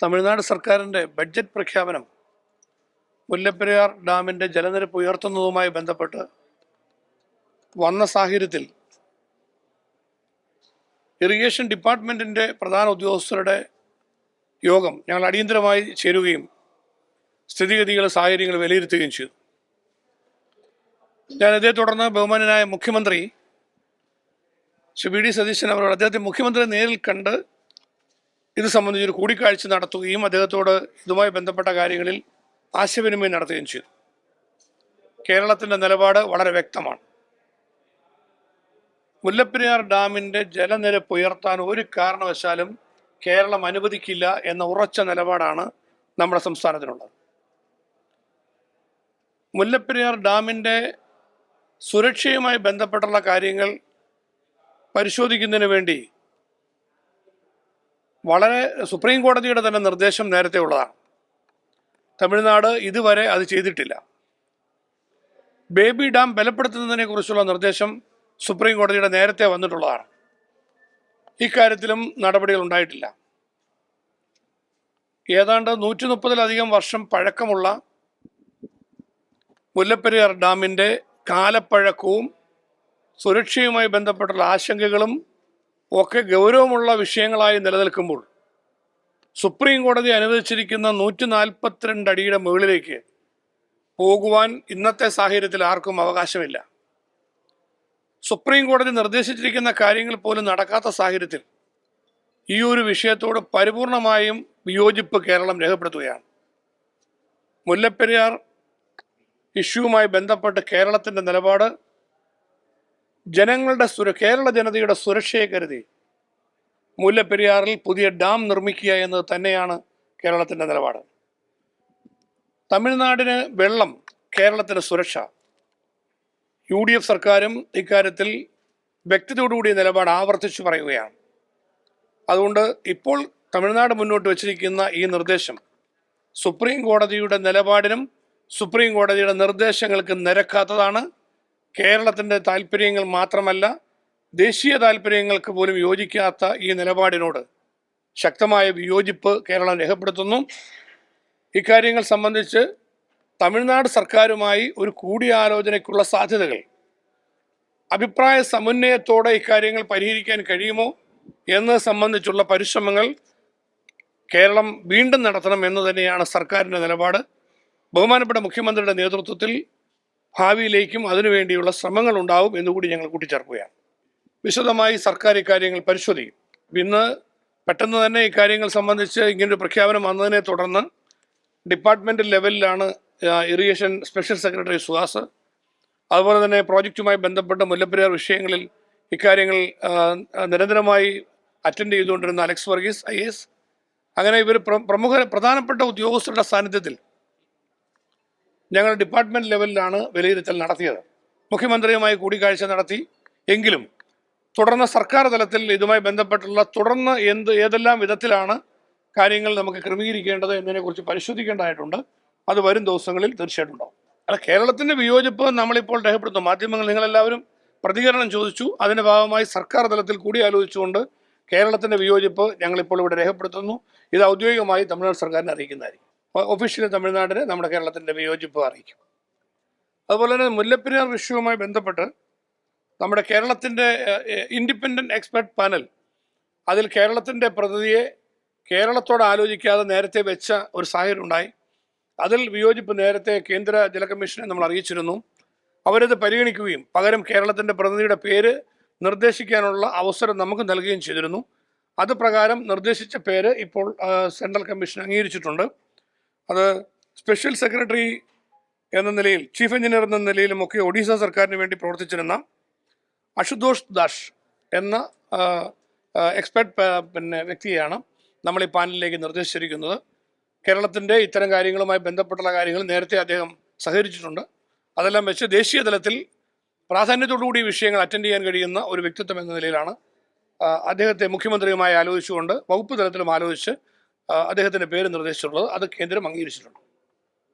തമിഴ്നാട് സർക്കാരിൻ്റെ ബഡ്ജറ്റ് പ്രഖ്യാപനം മുല്ലപ്പെരിയാർ ഡാമിൻ്റെ ജലനിരപ്പ് ഉയർത്തുന്നതുമായി ബന്ധപ്പെട്ട് വന്ന സാഹചര്യത്തിൽ ഇറിഗേഷൻ ഡിപ്പാർട്ട്മെൻറ്റിൻ്റെ പ്രധാന ഉദ്യോഗസ്ഥരുടെ യോഗം ഞങ്ങൾ അടിയന്തരമായി ചേരുകയും സ്ഥിതിഗതികൾ സാഹചര്യങ്ങൾ വിലയിരുത്തുകയും ചെയ്തു. ഇതേ തുടർന്ന് ബഹുമാന്യനായ മുഖ്യമന്ത്രി ശ്രീ വി ഡി സതീശൻ അവരോട് അദ്ദേഹത്തെ മുഖ്യമന്ത്രി നേരിൽ കണ്ട് ഇത് സംബന്ധിച്ചൊരു കൂടിക്കാഴ്ച നടത്തുകയും അദ്ദേഹത്തോട് ഇതുമായി ബന്ധപ്പെട്ട കാര്യങ്ങളിൽ ആശയവിനിമയം നടത്തുകയും ചെയ്തു. കേരളത്തിൻ്റെ നിലപാട് വളരെ വ്യക്തമാണ്. മുല്ലപ്പെരിയാർ ഡാമിൻ്റെ ജലനിരപ്പ് ഉയർത്താൻ ഒരു കാരണവശാലും കേരളം അനുവദിക്കില്ല എന്ന ഉറച്ച നിലപാടാണ് നമ്മുടെ സംസ്ഥാനത്തിനുള്ളത്. മുല്ലപ്പെരിയാർ ഡാമിൻ്റെ സുരക്ഷയുമായി ബന്ധപ്പെട്ടുള്ള കാര്യങ്ങൾ പരിശോധിക്കുന്നതിന് വേണ്ടി വളരെ സുപ്രീം കോടതിയുടെ തന്നെ നിർദ്ദേശം നേരത്തെ ഉള്ളതാണ്. തമിഴ്നാട് ഇതുവരെ അത് ചെയ്തിട്ടില്ല. ബേബി ഡാം ബലപ്പെടുത്തുന്നതിനെ കുറിച്ചുള്ള നിർദ്ദേശം സുപ്രീം കോടതിയുടെ നേരത്തെ വന്നിട്ടുള്ളതാണ്. ഇക്കാര്യത്തിലും നടപടികൾ ഉണ്ടായിട്ടില്ല. ഏതാണ്ട് 130-ലധികം വർഷം പഴക്കമുള്ള മുല്ലപ്പെരിയാർ ഡാമിൻ്റെ കാലപ്പഴക്കവും സുരക്ഷയുമായി ബന്ധപ്പെട്ടുള്ള ആശങ്കകളും ഒക്കെ ഗൗരവമുള്ള വിഷയങ്ങളായി നിലനിൽക്കുമ്പോൾ സുപ്രീം കോടതി അനുവദിച്ചിരിക്കുന്ന 142 അടിയുടെ മുകളിലേക്ക് പോകുവാൻ ഇന്നത്തെ സാഹചര്യത്തിൽ ആർക്കും അവകാശമില്ല. സുപ്രീം കോടതി നിർദ്ദേശിച്ചിരിക്കുന്ന കാര്യങ്ങൾ പോലും നടക്കാത്ത സാഹചര്യത്തിൽ ഈ ഒരു വിഷയത്തോട് പരിപൂർണമായും വിയോജിപ്പ് കേരളം രേഖപ്പെടുത്തുകയാണ്. മുല്ലപ്പെരിയാർ ഇഷ്യൂവുമായി ബന്ധപ്പെട്ട് കേരളത്തിൻ്റെ നിലപാട് കേരള ജനതയുടെ സുരക്ഷയെ കരുതി മുല്ലപ്പെരിയാറിൽ പുതിയ ഡാം നിർമ്മിക്കുക എന്നത് തന്നെയാണ് കേരളത്തിൻ്റെ നിലപാട്. തമിഴ്നാടിന് വെള്ളം, കേരളത്തിന് സുരക്ഷ. UDF സർക്കാരും ഇക്കാര്യത്തിൽ വ്യക്തതയോടുകൂടിയ നിലപാട് ആവർത്തിച്ചു പറയുകയാണ്. അതുകൊണ്ട് ഇപ്പോൾ തമിഴ്നാട് മുന്നോട്ട് വച്ചിരിക്കുന്ന ഈ നിർദ്ദേശം സുപ്രീം കോടതിയുടെ നിലപാടിനും സുപ്രീം കോടതിയുടെ നിർദ്ദേശങ്ങൾക്ക് നിരക്കാത്തതാണ്. കേരളത്തിൻ്റെ താല്പര്യങ്ങൾ മാത്രമല്ല, ദേശീയ താല്പര്യങ്ങൾക്ക് പോലും യോജിക്കാത്ത ഈ നിലപാടിനോട് ശക്തമായ വിയോജിപ്പ് കേരളം രേഖപ്പെടുത്തുന്നു. ഇക്കാര്യങ്ങൾ സംബന്ധിച്ച് തമിഴ്നാട് സർക്കാരുമായി ഒരു കൂടിയാലോചനയ്ക്കുള്ള സാധ്യതകൾ, അഭിപ്രായ സമന്വയത്തോടെ ഇക്കാര്യങ്ങൾ പരിഹരിക്കാൻ കഴിയുമോ എന്നത് സംബന്ധിച്ചുള്ള പരിശ്രമങ്ങൾ കേരളം വീണ്ടും നടത്തണം എന്ന് തന്നെയാണ് സർക്കാരിൻ്റെ നിലപാട്. ബഹുമാനപ്പെട്ട മുഖ്യമന്ത്രിയുടെ നേതൃത്വത്തിൽ ഭാവിയിലേക്കും അതിനുവേണ്ടിയുള്ള ശ്രമങ്ങൾ ഉണ്ടാവും എന്നുകൂടി ഞങ്ങൾ കൂട്ടിച്ചേർക്കുകയാണ്. വിശദമായി സർക്കാർ ഇക്കാര്യങ്ങൾ പരിശോധിക്കും. ഇന്ന് പെട്ടെന്ന് തന്നെ ഇക്കാര്യങ്ങൾ സംബന്ധിച്ച് ഇങ്ങനൊരു പ്രഖ്യാപനം വന്നതിനെ തുടർന്ന് ഡിപ്പാർട്ട്മെൻറ്റ് ലെവലിലാണ് ഇറിഗേഷൻ സ്പെഷ്യൽ സെക്രട്ടറി സുഹാസ്, അതുപോലെ തന്നെ പ്രോജക്റ്റുമായി ബന്ധപ്പെട്ട മുല്ലപ്പെരിയാർ വിഷയങ്ങളിൽ ഇക്കാര്യങ്ങൾ നിരന്തരമായി അറ്റൻഡ് ചെയ്തുകൊണ്ടിരുന്ന അലക്സ് വർഗീസ് IAS, അങ്ങനെ ഇവർ പ്രധാനപ്പെട്ട ഉദ്യോഗസ്ഥരുടെ സാന്നിധ്യത്തിൽ ഞങ്ങൾ ഡിപ്പാർട്ട്മെൻറ്റ് ലെവലിലാണ് വിലയിരുത്തൽ നടത്തിയത്. മുഖ്യമന്ത്രിയുമായി കൂടിക്കാഴ്ച നടത്തി. എങ്കിലും തുടർന്ന് സർക്കാർ തലത്തിൽ ഇതുമായി ബന്ധപ്പെട്ടുള്ള തുടർന്ന് ഏതെല്ലാം വിധത്തിലാണ് കാര്യങ്ങൾ നമുക്ക് ക്രമീകരിക്കേണ്ടത് എന്നതിനെക്കുറിച്ച് പരിശോധിക്കേണ്ടതായിട്ടുണ്ട്. അത് വരും ദിവസങ്ങളിൽ തീർച്ചയായിട്ടും ഉണ്ടാവും. അല്ല, കേരളത്തിൻ്റെ വിയോജിപ്പ് നമ്മളിപ്പോൾ രേഖപ്പെടുത്തും. മാധ്യമങ്ങൾ നിങ്ങളെല്ലാവരും പ്രതികരണം ചോദിച്ചു. അതിൻ്റെ ഭാഗമായി സർക്കാർ തലത്തിൽ കൂടി ആലോചിച്ചുകൊണ്ട് കേരളത്തിൻ്റെ വിയോജിപ്പ് ഞങ്ങളിപ്പോൾ ഇവിടെ രേഖപ്പെടുത്തുന്നു. ഇത് ഔദ്യോഗികമായി തമിഴ്നാട് സർക്കാരിനെ അറിയിക്കുന്നതായിരിക്കും. ഒഫീഷ്യലി തമിഴ്നാടിന് നമ്മുടെ കേരളത്തിൻ്റെ വിയോജിപ്പ് അറിയിക്കും. അതുപോലെ തന്നെ മുല്ലപ്പെരിയാർ ഇഷ്യൂവുമായി ബന്ധപ്പെട്ട് നമ്മുടെ കേരളത്തിൻ്റെ ഇൻഡിപെൻഡൻറ്റ് എക്സ്പെർട്ട് പാനൽ, അതിൽ കേരളത്തിൻ്റെ പ്രതിനിധിയെ കേരളത്തോട് ആലോചിക്കാതെ നേരത്തെ വെച്ച ഒരു സാഹചര്യം ഉണ്ടായി. അതിൽ വിയോജിപ്പ് നേരത്തെ കേന്ദ്ര ജല കമ്മീഷനെ നമ്മൾ അറിയിച്ചിരുന്നു. അവരത് പരിഗണിക്കുകയും പകരം കേരളത്തിൻ്റെ പ്രതിനിധിയുടെ പേര് നിർദ്ദേശിക്കാനുള്ള അവസരം നമുക്ക് നൽകുകയും ചെയ്തിരുന്നു. അത് പ്രകാരം നിർദ്ദേശിച്ച പേര് ഇപ്പോൾ സെൻട്രൽ കമ്മീഷൻ അംഗീകരിച്ചിട്ടുണ്ട്. അത് സ്പെഷ്യൽ സെക്രട്ടറി എന്ന നിലയിൽ, ചീഫ് എഞ്ചിനീയർ എന്ന നിലയിലുമൊക്കെ ഒഡീസ സർക്കാരിന് വേണ്ടി പ്രവർത്തിച്ചിരുന്ന അശുതോഷ് ദാസ് എന്ന എക്സ്പെർട്ട് വ്യക്തിയെയാണ് നമ്മൾ ഈ പാനലിലേക്ക് നിർദ്ദേശിച്ചിരിക്കുന്നത്. കേരളത്തിൻ്റെ ഇത്തരം കാര്യങ്ങളുമായി ബന്ധപ്പെട്ടുള്ള കാര്യങ്ങൾ നേരത്തെ അദ്ദേഹം സഹകരിച്ചിട്ടുണ്ട്. അതെല്ലാം വെച്ച് ദേശീയ തലത്തിൽ പ്രാധാന്യത്തോടുകൂടി വിഷയങ്ങൾ അറ്റൻഡ് ചെയ്യാൻ കഴിയുന്ന ഒരു വ്യക്തിത്വം എന്ന നിലയിലാണ് അദ്ദേഹത്തെ മുഖ്യമന്ത്രിയുമായി ആലോചിച്ചുകൊണ്ട് വകുപ്പ് തലത്തിലും ആലോചിച്ച് അദ്ദേഹത്തിൻ്റെ പേര് നിർദ്ദേശിച്ചിട്ടുള്ളത്. അത് കേന്ദ്രം അംഗീകരിച്ചിട്ടുണ്ട്.